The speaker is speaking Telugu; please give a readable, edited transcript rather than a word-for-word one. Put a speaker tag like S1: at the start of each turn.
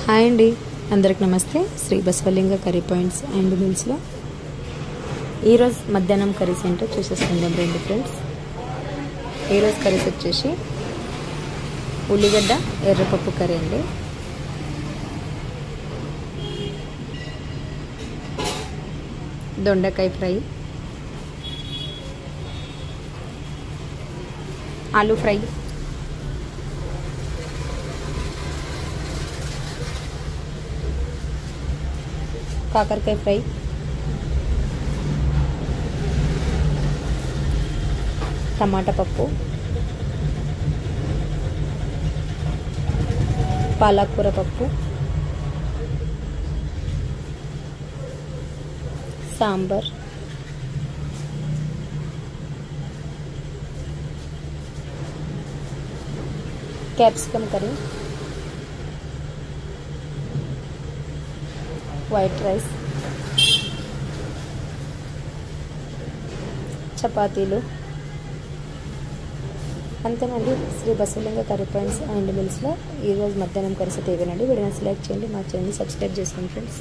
S1: హాయ్ అండి, అందరికి నమస్తే. Shri Basavalinga curry points and మిల్స్లో ఈరోజు మధ్యాహ్నం కర్రీస్ ఏంటో చూసేసుకుందాం రండి ఫ్రెండ్స్. ఈరోజు కర్రీస్ వచ్చేసి ఉల్లిగడ్డ ఎర్రపప్పు కర్రీ అండి. దొండకాయ ఫ్రై, ఆలూ ఫ్రై, కాకరకాయ ఫ్రై, టమాటా పప్పు, పాలకూర పప్పు, sambar, capsicum curry, white rice, చపాతీలు. అంతేనండి Shri Basavalinga curry points and మిల్స్లో ఈరోజు మధ్యాహ్నం కర్రీస్ తేవేనండి. వీడియోని సెలెక్ట్ చేయండి, మా ఛానల్ని సబ్స్క్రైబ్ చేసుకోండి ఫ్రెండ్స్.